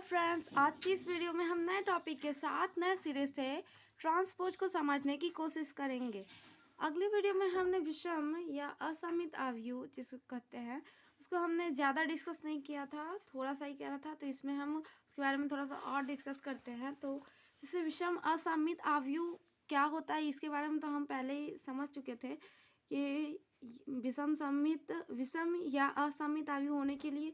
Friends, आज की इस वीडियो में हम नए टॉपिक के साथ नए सिरे से ट्रांसपोज को समझने की कोशिश करेंगे। अगली वीडियो में हमने विषम या असमित अवयव जिसको कहते हैं उसको हमने ज़्यादा डिस्कस नहीं किया था, थोड़ा सा ही किया था। तो इसमें हम उसके बारे में थोड़ा सा और डिस्कस करते हैं। तो जैसे विषम असमित अवयव क्या होता है इसके बारे में तो हम पहले ही समझ चुके थे कि विषम या असमित अवयव होने के लिए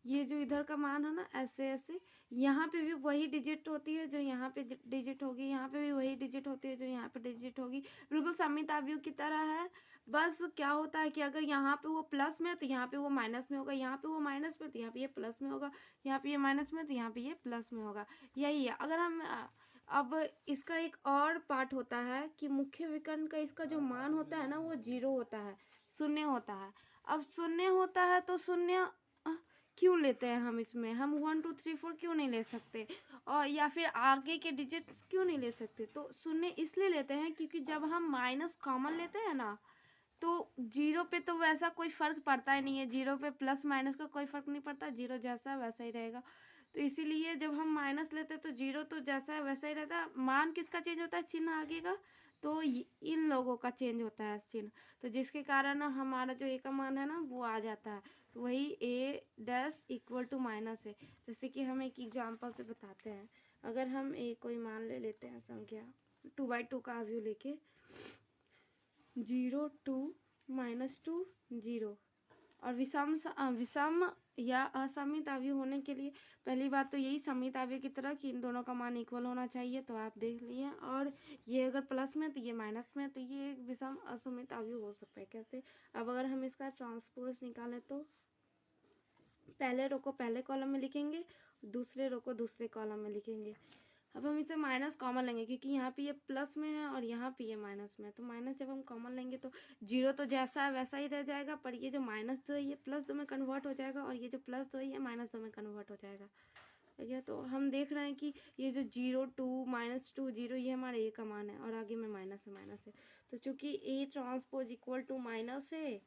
ये जो इधर का मान है ना, ऐसे ऐसे यहाँ पे भी वही डिजिट होती है जो यहाँ पे डिजिट होगी, यहाँ पे भी वही डिजिट होती है जो यहाँ पे डिजिट होगी। बिल्कुल समित अवयव की तरह है। बस क्या होता है कि अगर यहाँ पे वो प्लस में है तो यहाँ पे वो माइनस में होगा, यहाँ पे वो माइनस में तो यहाँ पे ये प्लस में होगा, यहाँ पे ये माइनस में तो यहाँ पे ये प्लस में होगा। यही है। अगर हम अब इसका एक और पार्ट होता है कि मुख्य विकर्ण का इसका जो मान होता है ना वो 0 होता है, शून्य होता है। अब शून्य होता है तो शून्य क्यों लेते हैं हम इसमें? हम 1 2 3 4 क्यों नहीं ले सकते, और या फिर आगे के डिजिट्स क्यों नहीं ले सकते? तो शून्य इसलिए लेते हैं क्योंकि जब हम माइनस कॉमन लेते हैं ना तो 0 पे तो वैसा कोई फर्क पड़ता ही नहीं है। 0 पे प्लस माइनस का कोई फर्क नहीं पड़ता, 0 जैसा वैसा ही रहेगा। तो इसीलिए जब हम माइनस लेते हैं तो 0 तो जैसा है वैसा ही रहता है। मान किसका चेंज होता है? चिन्ह आगे का। तो इन लोगों का चेंज होता है चिन्ह, तो जिसके कारण हमारा जो ए का मान है ना वो आ जाता है। तो वही ए डैश इक्वल टू माइनस है। जैसे कि हम एक एग्जाम्पल से बताते हैं। अगर हम ए कोई मान ले लेते हैं संख्या 2/2 का अवयव लेके 0 2 -2 0, और विषम या असमित अवयव होने के लिए पहली बात तो यही समित अवयव की तरह कि इन दोनों का मान इक्वल होना चाहिए। तो आप देख लिए। और ये अगर प्लस में तो ये माइनस में, तो ये एक विषम असमित अवयव हो सकता है। कैसे? अब अगर हम इसका ट्रांसपोज निकालें तो पहले रो को पहले कॉलम में लिखेंगे, दूसरे रो को दूसरे कॉलम में लिखेंगे। अब हम इसे माइनस कॉमन लेंगे क्योंकि यहाँ पे ये प्लस में है और यहाँ पे ये माइनस में है। तो माइनस जब हम कॉमन लेंगे तो 0 तो जैसा है वैसा ही रह जाएगा, पर ये जो माइनस 2 है ये प्लस 2 में कन्वर्ट हो जाएगा, और ये जो प्लस 2 है ये माइनस 2 में कन्वर्ट हो जाएगा। ठीक है। तो हम देख रहे हैं कि ये जो 0 2 -2 0 ये हमारा ए का मान है, और आगे में माइनस है। तो चूंकि A transpose equal to minus है,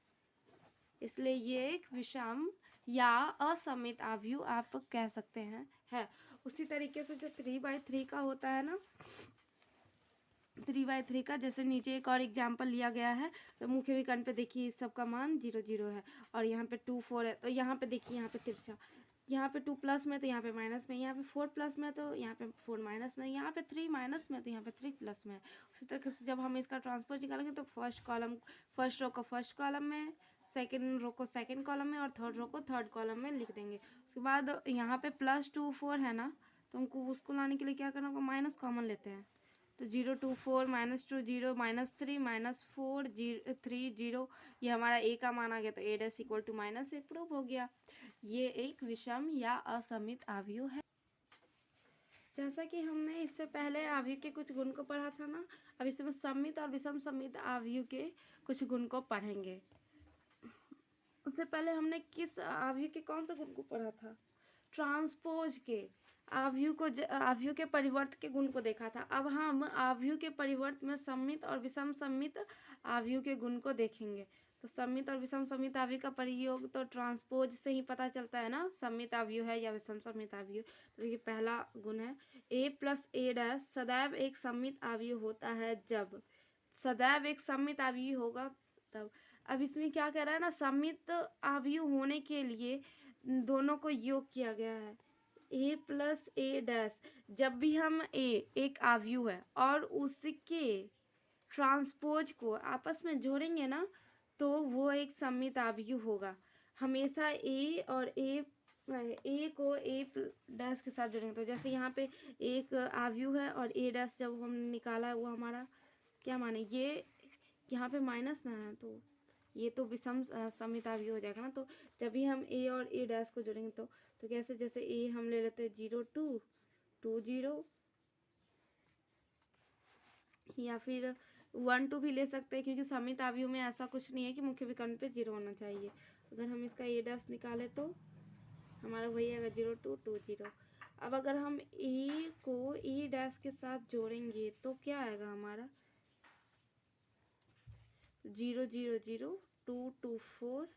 इसलिए ये एक विषम या असमित अवयव आप कह सकते हैं है। उसी तरीके से जो 3/3 का होता है ना, 3/3 का जैसे नीचे एक और एग्जाम्पल लिया गया है। तो मुख्य विकर्ण पे देखिए सबका मान 0 0 है, और यहाँ पे 2 4 है। तो यहाँ पे देखिए यहाँ पे तिरछा, यहाँ पे 2 प्लस में तो यहाँ पे माइनस में, यहाँ पे 4 प्लस में तो यहाँ पे 4 माइनस में, यहाँ पे 3 माइनस में तो यहाँ पे 3 प्लस में। उसी तरीके से जब हम इसका ट्रांसपोज निकालेंगे तो फर्स्ट रो को फर्स्ट कॉलम में, सेकंड रो को सेकंड कॉलम में, और थर्ड रो को थर्ड कॉलम में लिख देंगे। उसके बाद यहाँ पे +2 4 है ना, तो हमको उसको लाने के लिए क्या करना होगा? माइनस कॉमन लेते हैं। तो 0 2 4 -2 0 -3 -4 3 0, ये हमारा ए का मान आ गया। तो A dash equal to minus A prove हो गया। ये एक विषम या असमित अवयव है। जैसा कि हमने इससे पहले अवयव के कुछ गुण को पढ़ा था ना, अब इसमें समित और विषम समित अवयव के कुछ गुण को पढ़ेंगे। उससे पहले हमने किस अवयव के कौन सा गुण को पढ़ा था? ट्रांसपोज के अवयव के परिवर्त के गुण को देखा था। अब हम अवयव के परिवर्त में समित और विषम समित अवयव के गुण को देखेंगे। तो समित और विषम समित अवयव का प्रयोग तो ट्रांसपोज से ही पता चलता है ना, समित अवयव है या विषम समित अवयव। तो देखिए पहला गुण है a + a डैश सदैव एक समित अवयव होता है जब, सदैव एक समित अवयव होगा तब। अब इसमें क्या कह रहा है ना, समित अवयव होने के लिए दोनों को योग किया गया है। a + a डैश, जब भी हम a एक अवयव है और उसके ट्रांसपोज को आपस में जोड़ेंगे ना तो वो एक समित अवयव होगा। हमेशा a और a को a डैश के साथ जोड़ेंगे। तो जैसे यहाँ पे एक अवयव है और a डैश जब हमने निकाला है वो हमारा क्या माने, ये यहाँ पे माइनस ना है तो ये तो विषम समित अवयव हो जाएगा ना। तो जब भी हम a और a डैश को जोड़ेंगे तो कैसे, जैसे a हम ले लेते हैं 0 2 2 0, या फिर 1 2 भी ले सकते हैं, क्योंकि समित अवयव में ऐसा कुछ नहीं है कि मुख्य विकर्ण पे 0 होना चाहिए। अगर हम इसका a डैश निकाले तो हमारा वही आएगा 0 2 2 0। अब अगर हम a को a डैश के साथ जोड़ेंगे तो क्या आएगा हमारा 0 0 0 2 2 4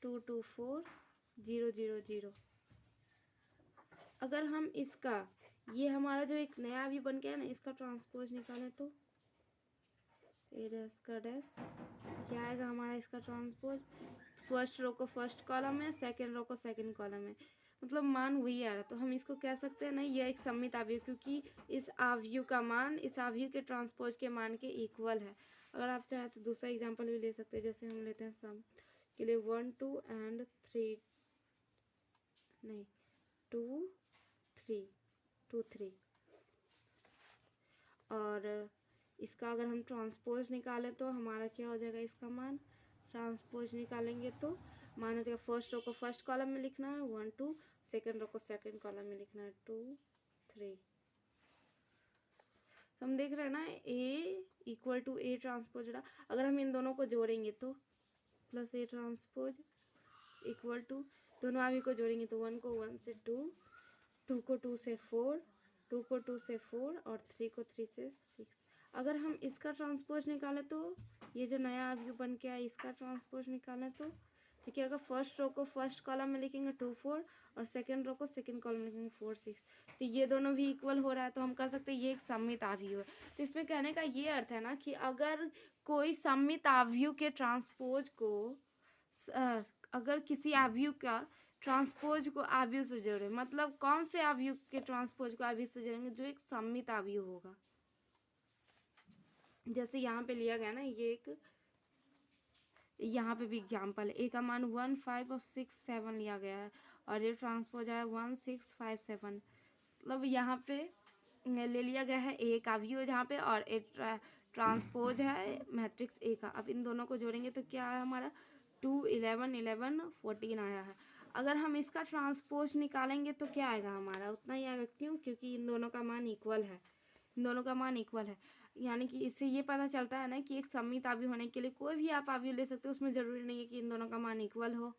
2 2 4 0 0 0। अगर हम इसका, ये हमारा जो एक नया अवयव बन गया ना, इसका ट्रांसपोज निकालें तो ए डैश का डैश, क्या आएगा हमारा इसका ट्रांसपोज? फर्स्ट रो को फर्स्ट कॉलम में, सेकंड रो को सेकंड कॉलम में, मतलब मान वही आ रहा। तो हम इसको कह सकते हैं ना, ये एक सममित अवयव, क्योंकि इस अवयव का मान इस अवयव के ट्रांसपोज के मान के इक्वल है। अगर आप चाहें तो दूसरा एग्जांपल भी ले सकते हैं, जैसे हम लेते हैं सम के लिए 1 2 एंड 3, नहीं 2 3 2 3, और इसका अगर हम ट्रांसपोज निकालें तो हमारा क्या हो जाएगा? इसका मान ट्रांसपोज निकालेंगे तो मान हो जाएगा, फर्स्ट रो को फर्स्ट कॉलम में लिखना है 1 2, सेकंड रो को सेकंड कॉलम में लिखना है 2 3। तो हम देख रहे हैं ना, A equal to A transpose रहा। अगर हम इन दोनों को जोड़ेंगे तो plus A transpose equal to, दोनों अभी को जोड़ेंगे तो 1 को 1 से 2, 2 को 2 से 4, 2 को 2 से 4 और 3 को 3 से 6। अगर हम इसका ट्रांसपोज निकालें तो ये जो नया अवयव बन के आया, इसका ट्रांसपोज निकालें तो ठीक है, अगर फर्स्ट रो को फर्स्ट कॉलम में लिखेंगे 2 4 और सेकंड रो को सेकंड कॉलम में लिखेंगे 4 6, तो ये दोनों भी इक्वल हो रहा है, तो हम कह सकते हैं ये एक सममित अवयव है। तो इसमें कहने का ये अर्थ है ना कि अगर कोई सममित अवयव के ट्रांसपोज को अगर किसी अवयव का ट्रांसपोज को अवयव से जोड़े, मतलब कौन से अवयव के ट्रांसपोज को अवयव से जोड़ेंगे? जो एक सममित अवयव होगा। जैसे यहाँ पे लिया गया ना, ये एक, यहाँ पे भी एग्जाम्पल है, ए का मान 1 5 और 6 7 लिया गया है और ये ट्रांसपोज है 1 6 5 7, मतलब यहाँ पे ले लिया गया है ए का अवयव जहाँ पे, और ए ट्रांसपोज है मैट्रिक्स ए का। अब इन दोनों को जोड़ेंगे तो क्या है हमारा? 2 11 11 14 आया है। अगर हम इसका ट्रांसपोज निकालेंगे तो क्या आएगा हमारा? उतना ही आएगा। क्यों? क्योंकि इन दोनों का मान इक्वल है, इन दोनों का मान इक्वल है। यानी कि इससे ये पता चलता है ना कि एक सममित अवयव होने के लिए कोई भी आप अवयव ले सकते हो, उसमें ज़रूरी नहीं है कि इन दोनों का मान इक्वल हो,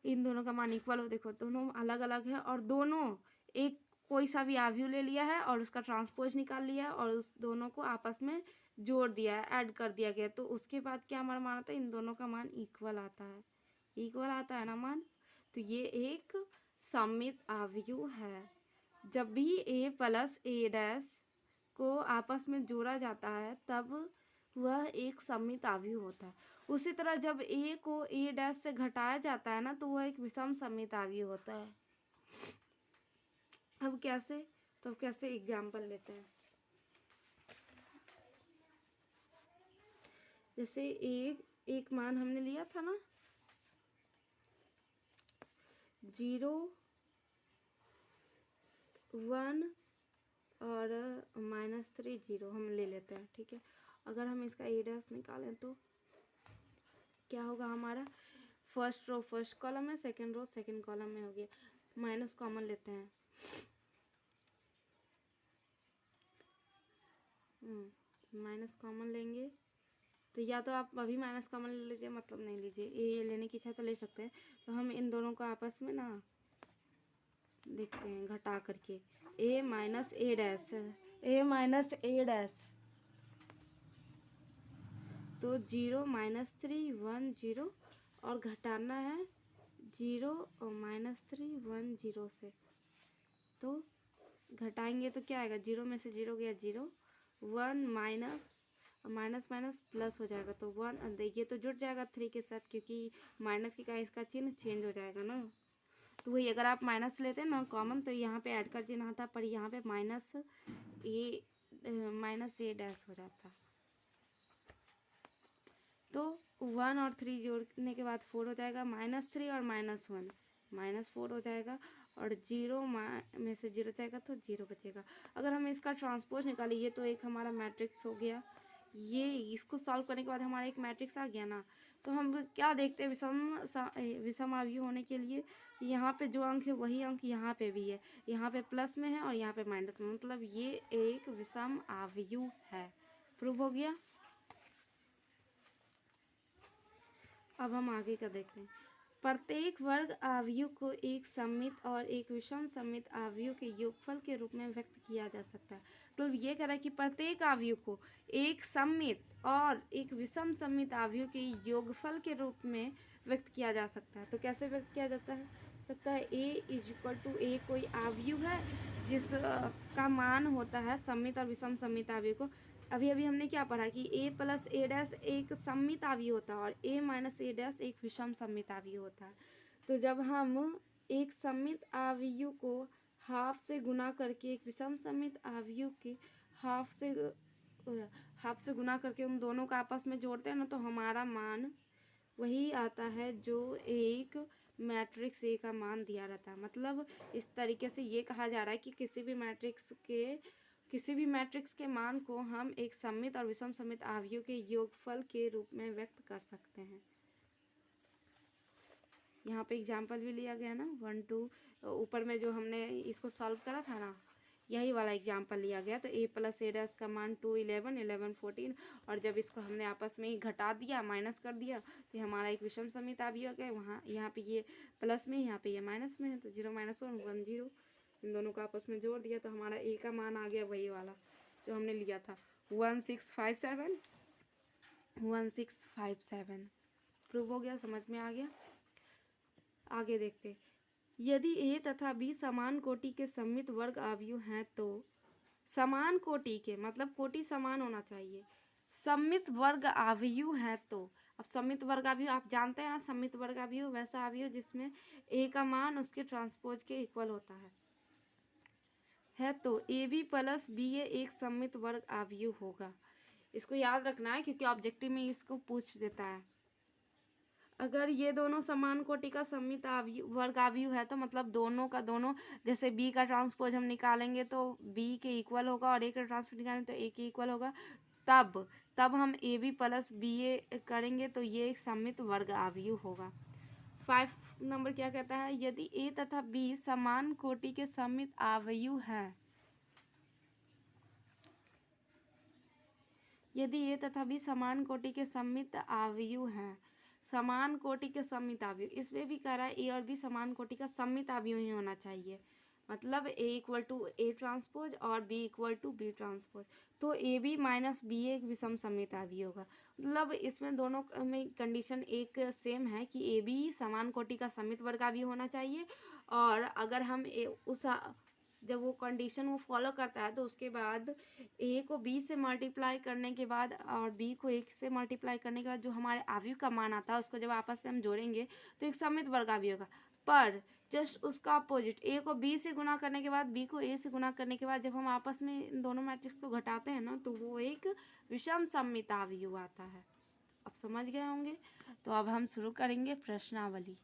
इन दोनों का मान इक्वल हो। देखो दोनों अलग अलग है और दोनों एक कोई सा भी अवयव ले लिया है और उसका ट्रांसपोज निकाल लिया है और उस दोनों को आपस में जोड़ दिया है, ऐड कर दिया गया, तो उसके बाद क्या हमारा मान आता है? इन दोनों का मान इक्वल आता है, इक्वल आता है ना मान। तो ये एक सममित अवयव है। जब भी ए प्लस ए डैश को आपस में जोड़ा जाता है तब वह एक सममित अवयव होता है। उसी तरह जब ए को ए डैश से घटाया जाता है ना, तो वह एक विषम सममित अवयव होता है। अब कैसे? तो कैसे एग्जाम्पल लेते हैं, जैसे एक मान हमने लिया था ना 0 1 और -3 0 हम ले लेते हैं, ठीक है। अगर हम इसका ए डैश निकालें तो क्या होगा हमारा? फर्स्ट रो फर्स्ट कॉलम में, सेकंड रो सेकंड कॉलम में हो गया। माइनस कॉमन लेते हैं, माइनस कॉमन लेंगे तो या तो आप अभी माइनस कॉमन ले लीजिए, मतलब नहीं लीजिए, ए लेने की इच्छा तो ले सकते हैं। तो हम इन दोनों को आपस में ना देखते हैं घटा करके, ए माइनस ए डैश, ए माइनस ए डैश, तो 0 -3 1 0 और घटाना है 0 और -3 1 0 से, तो घटाएंगे तो क्या आएगा? 0 में से 0 गया 0, 1 माइनस माइनस माइनस प्लस हो जाएगा, तो 1, ये तो जुड़ जाएगा 3 के साथ, क्योंकि माइनस के कारण इसका चिन्ह चेंज हो जाएगा ना। तो वही अगर आप माइनस लेते हैं ना कॉमन, तो यहाँ पे ऐड कर चिन्ह आता, पर यहाँ पे माइनस ए डैश हो जाता। तो 1 और 3 जोड़ने के बाद 4 हो जाएगा, -3 और -1 -4 हो जाएगा, और 0 में से 0 जाएगा तो 0 बचेगा। अगर हम इसका ट्रांसपोज निकालें, ये तो एक हमारा मैट्रिक्स हो गया, ये इसको सॉल्व करने के बाद हमारा एक मैट्रिक्स आ गया ना। तो हम क्या देखते हैं विषम अवयव होने के लिए, यहाँ पे जो अंक है वही अंक यहाँ पे भी है, यहाँ पे प्लस में है और यहाँ पे माइनस में, मतलब ये एक विषम अवयव है। प्रूव हो गया। अब हम आगे का देखते हैं। प्रत्येक वर्ग अवयव को एक सममित और एक विषम सममित अवयव के योगफल के रूप में व्यक्त किया जा सकता है। तो ये कह रहा है कि प्रत्येक अवयव को एक सममित और एक विषम सममित अवयव के योगफल के रूप में व्यक्त किया जा सकता है। तो कैसे व्यक्त किया जाता है? सकता है ए इज इक्वल टू ए कोई आव्यूह है जिस का मान होता है सममित और विषम सममित आव्यूह को। अभी अभी हमने क्या पढ़ा कि a प्लस ए डैश एक सममित आव्यूह होता है और a माइनस ए डैश एक विषम सममित आव्यूह होता है। तो जब हम एक सममित आव्यूह को हाफ से गुना करके एक विषम सममित आव्यूह के हाफ से गुना करके उन दोनों का आपस में जोड़ते हैं ना, तो हमारा मान वही आता है जो एक मैट्रिक्स ए का मान दिया रहता है। मतलब इस तरीके से ये कहा जा रहा है कि किसी भी मैट्रिक्स के मान को हम एक सममित और विषम सममित आव्यूह के योगफल के रूप में व्यक्त कर सकते हैं। यहाँ पे एग्जाम्पल भी लिया गया ना 1 2, ऊपर में जो हमने इसको सॉल्व करा था ना, यही वाला एग्जाम्पल लिया गया। तो a प्लस ए डैश का मान 2 11 11 14, और जब इसको हमने आपस में ही घटा दिया, माइनस कर दिया, तो हमारा एक विषम सममित आव्यूह है। वहाँ यहाँ पे ये प्लस में, यहाँ पे ये माइनस में है, तो 0 - 1 1 0, इन दोनों को आपस में जोड़ दिया तो हमारा a का मान आ गया वही वाला जो हमने लिया था 1657। प्रूव हो गया, समझ में आ गया। आगे देखते, यदि a तथा b समान कोटि के सममित वर्ग आव्यूह हैं तो समान कोटि के मतलब कोटि समान होना चाहिए, सममित वर्ग आव्यूह हैं तो, अब सममित वर्ग आव्यूह आप जानते हैं ना, सममित वर्ग आव्यूह वैसा आव्यूह जिसमें a का मान उसके ट्रांसपोज के इक्वल होता है तो ab प्लस ba एक सममित वर्ग आव्यूह होगा। इसको याद रखना है क्योंकि ऑब्जेक्टिव में इसको पूछ देता है। अगर ये दोनों समान कोटि का सममित वर्ग आव्यूह है तो मतलब दोनों का दोनों, जैसे b का ट्रांसपोज हम निकालेंगे तो b के इक्वल होगा और a का ट्रांसपोज निकालेंगे तो a के इक्वल होगा, तब हम ab प्लस ba करेंगे तो ये एक सममित वर्ग आव्यूह होगा। 5 नंबर क्या कहता है, यदि a तथा b समान कोटि के सममित आव्यूह है, यदि a तथा b समान कोटि के सममित आव्यूह हैं, समान कोटि के सममित आव्यूह, इसमें भी कह रहा है a और b समान कोटि का सममित आव्यूह ही होना चाहिए, मतलब a equal to a transpose और b equal to b transpose, तो ab माइनस b एक विषम सममित आव्यूह होगा। मतलब इसमें दोनों में कंडीशन एक सेम है कि ab समान कोटि का सममित वर्ग आव्यूह होना चाहिए, और अगर हम जब वो कंडीशन वो फॉलो करता है तो उसके बाद a को b से मल्टीप्लाई करने के बाद और b को 1 से मल्टीप्लाई करने के बाद जो हमारे आव्यूह का मान आता है उसको जब आपस में हम जोड़ेंगे तो एक सममित वर्ग आव्यूह होगा। पर जस्ट उसका अपोजिट, a को b से गुना करने के बाद b को a से गुना करने के बाद जब हम आपस में इन दोनों मैट्रिक्स को घटाते हैं ना, तो वो एक विषम सममित आव्यूह आता है। अब समझ गए होंगे। तो अब हम शुरू करेंगे प्रश्नावली।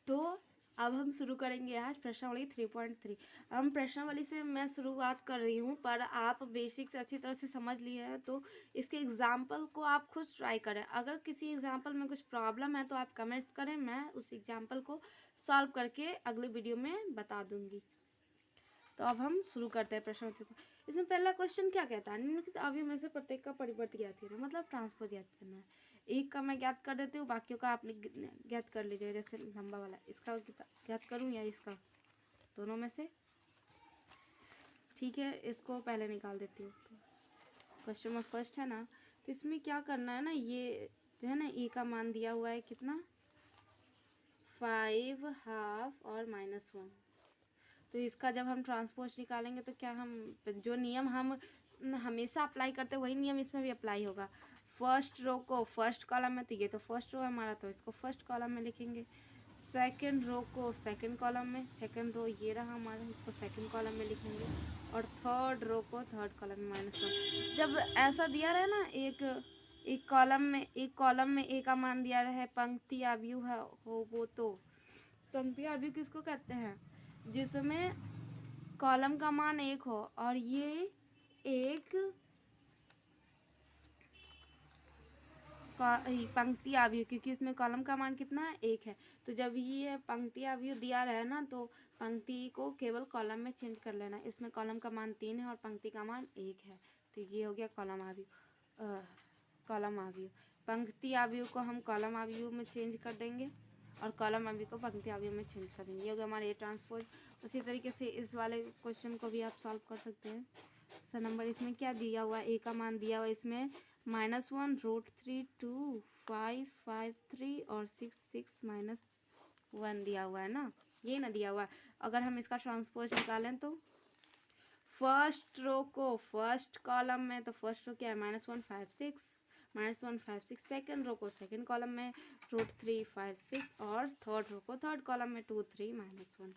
तो अब हम शुरू करेंगे आज प्रश्नावली 3.3। हम प्रश्नावली से मैं शुरुआत कर रही हूँ, पर आप बेसिक्स अच्छी तरह से समझ लिए हैं तो इसके एग्जाम्पल को आप खुद ट्राई करें। अगर किसी एग्जाम्पल में कुछ प्रॉब्लम है तो आप कमेंट करें, मैं उस एग्जाम्पल को सॉल्व करके अगले वीडियो में बता दूंगी। तो अब हम शुरू करते हैं प्रश्न। इसमें पहला क्वेश्चन क्या कहता है, निम्नलिखित आव्यूह में से प्रत्येक का परिवर्त ज्ञात करना, मतलब ट्रांसपोज ज्ञात करना है। एक का मैं ज्ञात कर देती हूँ, बाकियों का आपने ज्ञात कर लीजिएगा। जैसे लंबा वाला इसका ज्ञात करूँ या इसका, दोनों में से, ठीक है। इसको पहले निकाल देती हूँ। तो क्वेश्चन में फर्स्ट है ना, तो इसमें क्या करना है ना, ये जो है ना ए का मान दिया हुआ है कितना 5 हाफ और -1। तो इसका जब हम ट्रांसपोज निकालेंगे तो क्या हम जो नियम हम हमेशा अप्लाई करते हैं वही नियम इसमें भी अप्लाई होगा। फर्स्ट रो को फर्स्ट कॉलम में, तो ये तो फर्स्ट रो है हमारा, तो इसको फर्स्ट कॉलम में लिखेंगे। सेकंड रो को सेकंड कॉलम में, सेकंड रो ये रहा हमारा, इसको सेकंड कॉलम में लिखेंगे। और थर्ड रो को थर्ड कॉलम में -1। जब ऐसा दिया रहे ना, एक कॉलम में ए का मान दिया रहे, पंक्ति आव्यूह हो वो, तो पंक्ति आव्यूह किसको कहते हैं, जिसमें कॉलम का मान 1 हो और ये एक पंक्ति आव्यूह, क्योंकि इसमें कॉलम का मान कितना है 1 है। तो जब ये पंक्ति आव्यूह दिया रहे ना, तो पंक्ति को केवल कॉलम में चेंज कर लेना। इसमें कॉलम का मान 3 है और पंक्ति का मान 1 है, तो ये हो गया कॉलम आव्यूह। पंक्ति आव्यूह को हम कॉलम आव्यूह में चेंज कर देंगे और कॉलम आव्यूह को पंक्ति आव्यूह में चेंज कर देंगे। ये हो गया हमारा ए ट्रांसपोज। उसी तरीके से इस वाले क्वेश्चन को भी आप सॉल्व कर सकते हैं। सर नंबर इसमें क्या दिया हुआ, ए का मान दिया हुआ इसमें -1 √3 2 5 5 3 और 6 6 -1 1 दिया हुआ है ना, ये ना दिया हुआ है। अगर हम इसका ट्रांसपोज निकालें तो फर्स्ट रो को फर्स्ट कॉलम में, तो फर्स्ट रो क्या है -1 5 6, -1 5 6। सेकेंड रो को सेकेंड कॉलम में √3 5 6, और थर्ड रो को थर्ड कॉलम में 2 3 -1।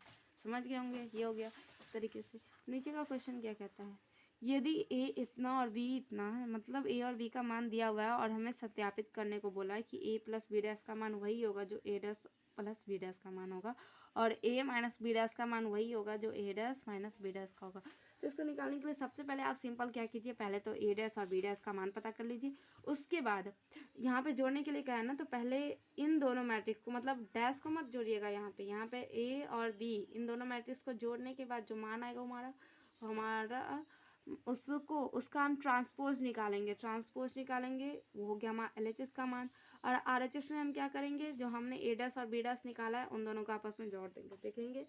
समझ गए होंगे, ये हो गया इस तरीके से। नीचे का क्वेश्चन क्या कहता है, यदि ए इतना और बी इतना है, मतलब ए और बी का मान दिया हुआ है और हमें सत्यापित करने को बोला है कि ए प्लस बी डैश का मान वही होगा जो ए डैश प्लस बी डैश का मान होगा, और ए माइनस बी डैश का मान वही होगा जो ए डैश माइनस बी डैश का होगा। तो इसको निकालने के लिए सबसे पहले आप सिंपल क्या कीजिए, पहले तो ए डैश और बी डैश का मान पता कर लीजिए। उसके बाद यहाँ पे जोड़ने के लिए क्या है ना, तो पहले इन दोनों मैट्रिक्स को, मतलब डैश को मत जोड़िएगा, यहाँ पे ए और बी इन दोनों मैट्रिक्स को जोड़ने के बाद जो मान आएगा हमारा उसका हम ट्रांसपोज निकालेंगे, वो हो गया हमारा LHS का मान। और RHS में हम क्या करेंगे, जो हमने ए डैश और बी डैश निकाला है उन दोनों को आपस में जोड़ देंगे, देखेंगे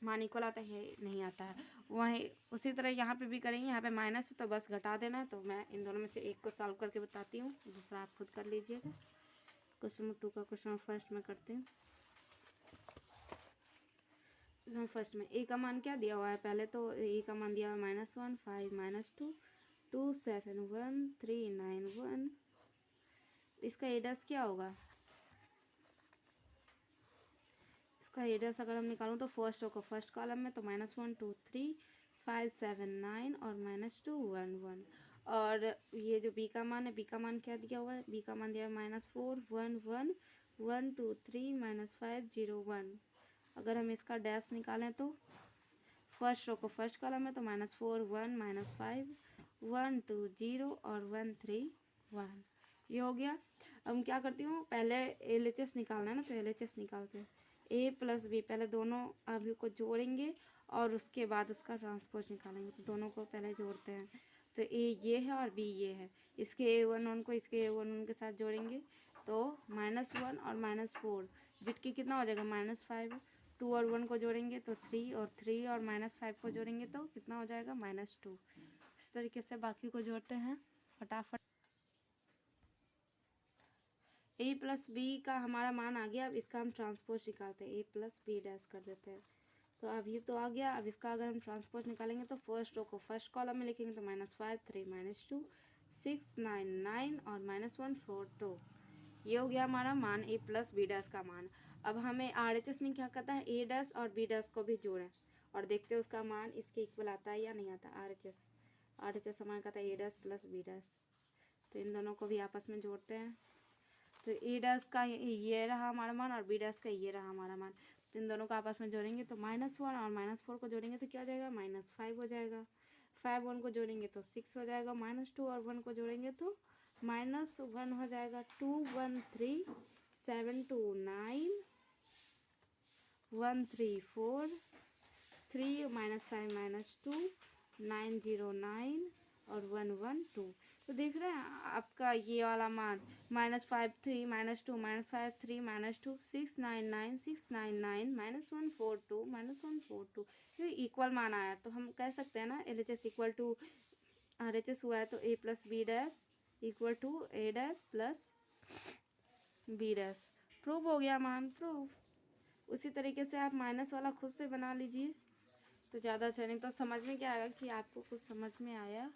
मान इक्वल आता है नहीं आता है। वहीं उसी तरह यहाँ पे भी करेंगे, यहाँ पे माइनस है तो बस घटा देना है। तो मैं इन दोनों में से एक को सॉल्व करके बताती हूँ, दूसरा आप खुद कर लीजिएगा। क्वेश्चन नंबर 2 का क्वेश्चन फर्स्ट में करते हैं। फर्स्ट में ए का मान क्या दिया हुआ है, पहले तो ए का मान दिया हुआ है -1 5 -2 2 7 1 3 9 1। इसका ए डैश क्या होगा, इसका ए डैश अगर हम निकालूं तो फर्स्ट रो को फर्स्ट कॉलम में, तो -1 2 3 5 7 9 और -2 1 1। और ये जो बी का मान है, बी का मान क्या दिया हुआ है, बी का मान दिया है -4 1 1 1 2 3 -5 0 1। अगर हम इसका डैश निकालें तो फर्स्ट रो को फर्स्ट कॉलम में, तो -4 1 -5 1 2 0 और 1 3 1। ये हो गया। अब मैं क्या करती हूँ, पहले LHS निकालना है ना, तो LHS निकालते हैं। ए प्लस बी, पहले दोनों अभी को जोड़ेंगे और उसके बाद उसका ट्रांसपोज निकालेंगे। तो दोनों को पहले जोड़ते हैं, तो ए ये है और बी ये है, इसके A11 को इसके A11 के साथ जोड़ेंगे तो -1 और -4 जिट की कितना हो जाएगा -5। 2 और 1 को जोड़ेंगे तो 3, और 3 और -5 को जोड़ेंगे तो कितना हो जाएगा -2। इस तरीके से बाकी को जोड़ते हैं फटाफट। ए प्लस बी का हमारा मान आ गया। अब इसका हम ट्रांसपोज निकालते हैं, ए प्लस बी डैश कर देते हैं। तो अब ये तो आ गया। अब इसका अगर हम ट्रांसपोज निकालेंगे तो फर्स्ट रो को फर्स्ट कॉलम में लिखेंगे, तो -5 3 -2 6 9 9 और -1 4 2। ये हो गया हमारा मान ए प्लस बी डैश का मान। अब हमें RHS में क्या कहता है, ए डैश और बी डैश को भी जोड़ें और देखते हैं उसका मान इसके इक्वल आता है या नहीं आता। RHS हमारा कहता है ए डैश प्लस बी डैश, तो इन दोनों को भी आपस में जोड़ते हैं। तो ए डैश का ये रहा हमारा मान और बी डैश का ये रहा हमारा मान। तो इन दोनों को आपस में जोड़ेंगे तो -1 और -4 को जोड़ेंगे तो क्या हो जाएगा, -5 हो जाएगा। 5 1 को जोड़ेंगे तो 6 हो जाएगा। -2 और 1 को जोड़ेंगे तो -1 हो जाएगा। 2 1 3 7 2 9 1 3 4 3 -5 -2 9 0 9 और 1 1 2। तो देख रहे हैं आपका ये वाला मान -5 3 -2 -5 3 -2 6 9 9 6 9 9 -1 4 2 -1 4 2। ये इक्वल मान आया तो हम कह सकते हैं ना LHS इक्वल टू RHS हुआ है, तो A plus B dash equal to A dash plus B dash. Prove हो गया मान, प्रूव। उसी तरीके से आप माइनस वाला खुद से बना लीजिए तो ज़्यादा अच्छा। नहीं तो समझ में क्या आएगा कि आपको कुछ समझ में आया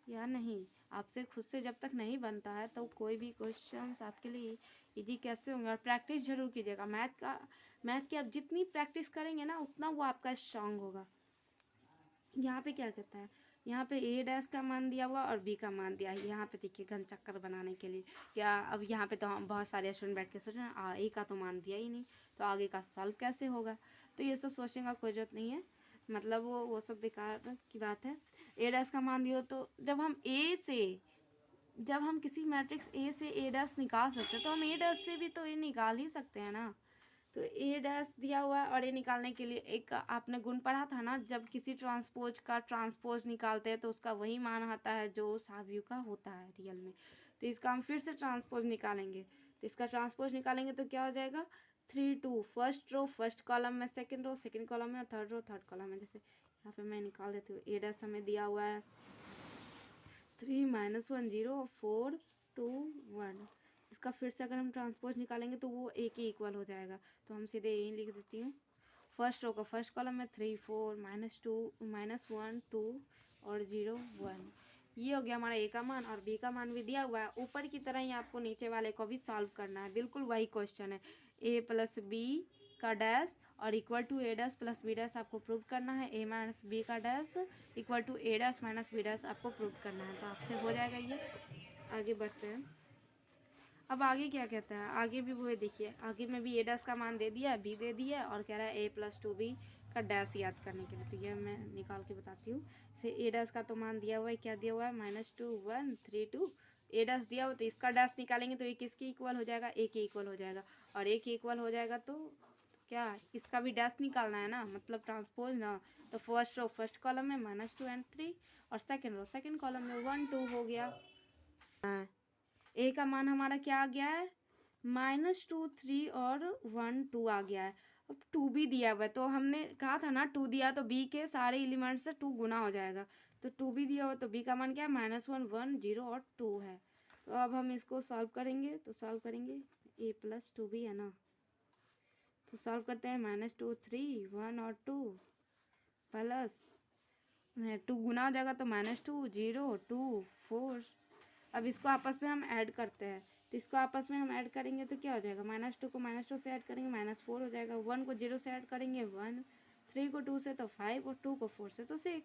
या नहीं। आपसे खुद से जब तक नहीं बनता है तो कोई भी क्वेश्चंस आपके लिए इजी कैसे होंगे। और प्रैक्टिस जरूर कीजिएगा मैथ की आप जितनी प्रैक्टिस करेंगे ना उतना वो आपका स्ट्रांग होगा। यहाँ पे क्या कहता है, यहाँ पे ए डैश का मान दिया हुआ और बी का मान दिया है। यहाँ पे देखिए घन चक्कर बनाने के लिए क्या, अब यहाँ पे तो हम बहुत सारे स्टूडेंट बैठ के सोच रहे हैं ए का तो मान दिया ही नहीं, तो आगे का सॉल्व कैसे होगा। तो ये सब सोचने का कोई जरूरत नहीं है, मतलब वो सब बेकार की बात है। ए डैश का मान दिया तो जब हम किसी मैट्रिक्स ए से ए डैश निकाल सकते हैं तो हम ए डैश से भी तो ए निकाल ही सकते हैं ना। तो ए डैश दिया हुआ है और ए निकालने के लिए एक आपने गुण पढ़ा था ना, जब किसी ट्रांसपोज का ट्रांसपोज निकालते हैं तो उसका वही मान आता है जो साव्यू का होता है रियल में। तो इसका हम फिर से ट्रांसपोज निकालेंगे, तो इसका ट्रांसपोज निकालेंगे तो क्या हो जाएगा 3 2 फर्स्ट रो फर्स्ट कॉलम में, सेकंड रो सेकंड कॉलम में, और थर्ड रो थर्ड कॉलम में। जैसे यहाँ पे मैं निकाल देती हूँ, ए डैश हमें दिया हुआ है 3 -1 0 4 2 1। इसका फिर से अगर हम ट्रांसपोज निकालेंगे तो वो ए के इक्वल हो जाएगा। तो हम सीधे यही लिख देती हूँ। फर्स्ट रो का फर्स्ट कॉलम में 3 4 -2 -1 2 और 0 1। ये हो गया हमारा ए का मान और बी का मान भी दिया हुआ है। ऊपर की तरह ही आपको नीचे वाले को भी सॉल्व करना है, बिल्कुल वही क्वेश्चन है। ए प्लस बी का डैश और equal to A dash plus B dash आपको प्रूव करना है। ए माइनस बी का dash equal to A dash minus B dash आपको प्रूव करना है। तो आपसे हो जाएगा ये। आगे बढ़ते हैं। अब आगे क्या कहता है, आगे भी वो देखिए, आगे में भी ए डैश का मान दे दिया है, बी दे दिया है और कह रहा है ए प्लस 2b का डैश याद करने के लिए। तो ये मैं निकाल के बताती हूँ। जैसे ए डैश का तो मान दिया हुआ है, क्या दिया हुआ है, -2 1 3 2। ए डैश दिया हुआ तो इसका डैश निकालेंगे तो ये किसके इक्वल हो जाएगा, ए के इक्वल हो जाएगा। और ए के इक्वल हो जाएगा तो क्या इसका भी डैश निकालना है ना, मतलब ट्रांसपोज ना। तो फर्स्ट रो फर्स्ट कॉलम में -2 एंड 3 और सेकेंड रो सेकेंड कॉलम में 1 2 हो गया। ए का मान हमारा क्या आ गया है, -2 3 और 1 2 आ गया है। अब 2 भी दिया हुआ है तो हमने कहा था ना 2 दिया तो बी के सारे एलिमेंट्स से 2 गुना हो जाएगा। तो 2 भी दिया हुआ तो बी का मान क्या है, -1 1 0 और 2 है। तो अब हम इसको सॉल्व करेंगे। तो सॉल्व करेंगे ए प्लस 2b है ना, तो सॉल्व करते हैं। -2 3 1 और 2 प्लस 2 गुना हो जाएगा तो -2 0 2 4। अब इसको आपस में हम ऐड करते हैं। तो इसको आपस में हम ऐड करेंगे तो क्या हो जाएगा, -2 को -2 से ऐड करेंगे -4 हो जाएगा। 1 को 0 से ऐड करेंगे 1, 3 को 2 से तो 5 और 2 को 4 से तो 6।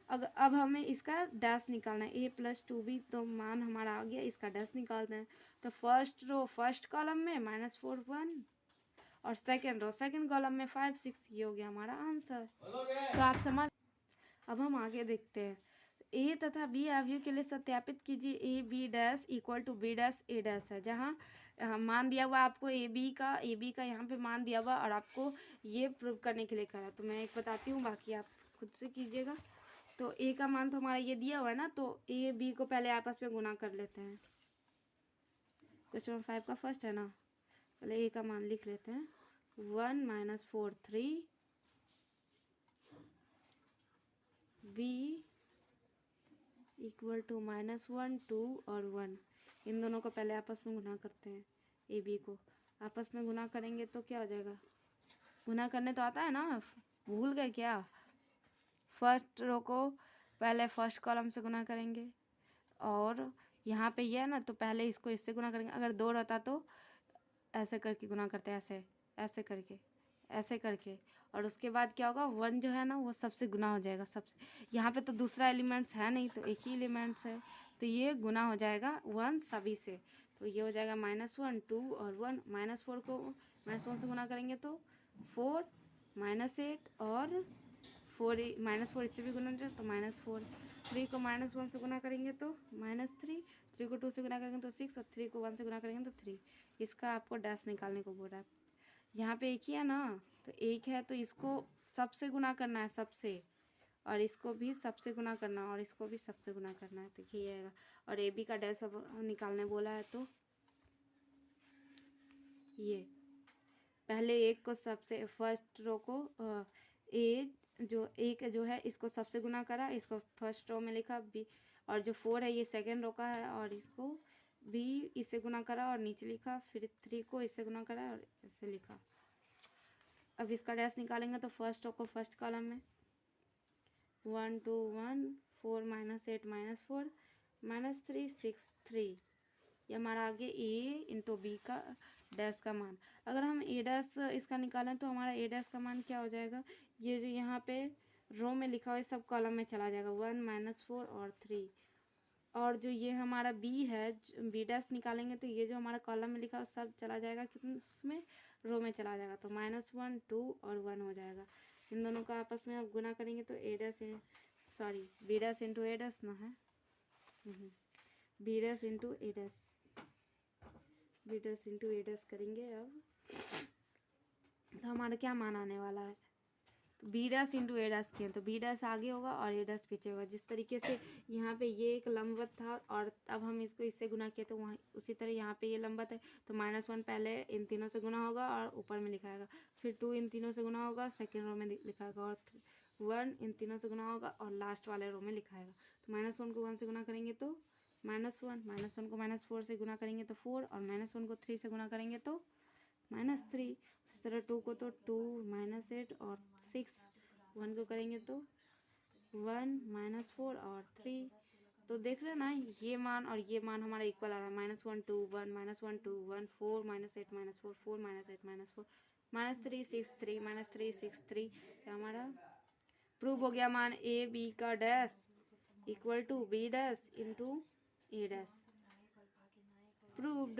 अब हमें इसका डैश निकालना है। ए प्लस 2b तो मान हमारा आ गया, इसका डैश निकालना है। तो फर्स्ट रो फर्स्ट कॉलम में -4 1 और सेकेंड रो सेकेंड कॉलम में 5 6। ये हो गया हमारा आंसर। तो आप समझ। अब हम आगे देखते हैं। ए तथा बी अवयव के लिए सत्यापित कीजिए A B dash equal to B dash A dash है। जहाँ मान दिया हुआ आपको ए बी का यहाँ पे मान दिया हुआ और आपको ये प्रूव करने के लिए करा। तो मैं एक बताती हूँ, बाकी आप खुद से कीजिएगा। तो ए का मान तो हमारा ये दिया हुआ है ना, तो ए बी को पहले आपस में गुना कर लेते हैं। क्वेश्चन 5 का फर्स्ट है ना, पहले ए का मान लिख लेते हैं। 1 -4 3 बी इक्वल टू -1 2 और 1। इन दोनों को पहले आपस में गुना करते हैं। ए बी को आपस में गुना करेंगे तो क्या हो जाएगा, गुना करने तो आता है ना, भूल गए क्या। फर्स्ट रो को पहले फर्स्ट कॉलम से गुना करेंगे और यहाँ पे ये है ना, तो पहले इसको इससे गुना करेंगे। अगर 2 रहता तो ऐसे करके गुना करते हैं, ऐसे ऐसे करके ऐसे करके। और उसके बाद क्या होगा, 1 जो है ना वो सबसे गुना हो जाएगा सबसे। यहाँ पे तो दूसरा एलिमेंट्स है नहीं, तो एक ही एलिमेंट्स है, तो ये गुना हो जाएगा 1 सभी से। तो ये हो जाएगा -1 2 और 1। -4 को -1 से गुना करेंगे तो 4 -8 और 4 -4 इससे भी गुना हो जाए तो -4। 3 को -1 से गुना करेंगे तो -3। 3 को 2 से गुना करेंगे तो 6 और 3 को 1 से गुना करेंगे तो 3। इसका आपको डैश निकालने को बोल रहा है। यहाँ पे एक ही है ना, तो एक है तो इसको सबसे गुना करना है, सबसे। और इसको भी सबसे गुना करना है और इसको भी सबसे गुना करना है, तो यही आएगा। और ए बी का डैश अब निकालने बोला है तो ये पहले एक को सबसे फर्स्ट रो को ए जो एक जो है इसको सबसे गुना करा, इसको फर्स्ट रो में लिखा बी। और जो 4 है ये सेकेंड रो का है और इसको बी इससे गुना करा और नीचे लिखा। फिर 3 को इससे गुना करा और इससे लिखा। अब इसका डैश निकालेंगे तो फर्स्ट रो को फर्स्ट कॉलम में 1 2 1 4 -8 -4 -3 6 3। ये हमारा आगे ए इंटू बी का डैश का मान। अगर हम ए डैश इसका निकालें तो हमारा ए डैश का मान क्या हो जाएगा, ये जो यहाँ पे रो में लिखा हुआ है सब कॉलम में चला जाएगा। 1 -4 और 3। और जो ये हमारा बी है, बी डैश निकालेंगे तो ये जो हमारा कॉलम में लिखा है सब चला जाएगा किसमें, रो में चला जाएगा। तो -1 2 और 1 हो जाएगा। इन दोनों का आपस में आप गुना करेंगे तो A dash sorry B dash into A dash ना है, B dash into A dash, B dash into A dash करेंगे। अब तो हमारा क्या मान आने वाला है, तो B dash into A dash किए तो बी डैश आगे होगा और ए डैश पीछे होगा। जिस तरीके से यहाँ पे ये एक लंबवत था और अब हम इसको इससे गुना किए तो वहाँ उसी तरह यहाँ पे ये लंबवत है। तो -1 पहले इन तीनों से गुना होगा और ऊपर में लिखाएगा। फिर 2 इन तीनों से गुना होगा, सेकेंड रो में लिखाएगा। और 1 इन तीनों से गुना होगा और लास्ट वाले रो में लिखाएगा। तो -1 को 1 से गुना करेंगे तो -1 को -4 से गुना करेंगे तो 4, और -1 को 3 से गुना करेंगे तो -3। उसी तरह 2 को तो 2 -8 और 6, 1 को करेंगे तो 1 -4 और 3। तो देख रहे हैं ना, ये मान और ये मान हमारा इक्वल आ रहा है, -1 2 1 -1 2 1 4 -8 -4 4 -8 -4 -3 6 3 -3 6 3। हमारा प्रूव हो गया, मान ए बी का dash equal to B dash into A dash. Proved.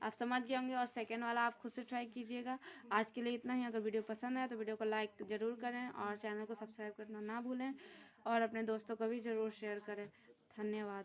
आप समझ गए होंगे, और सेकेंड वाला आप खुद से ट्राई कीजिएगा। आज के लिए इतना ही। अगर वीडियो पसंद आए तो वीडियो को लाइक ज़रूर करें और चैनल को सब्सक्राइब करना ना भूलें, और अपने दोस्तों को भी ज़रूर शेयर करें। धन्यवाद।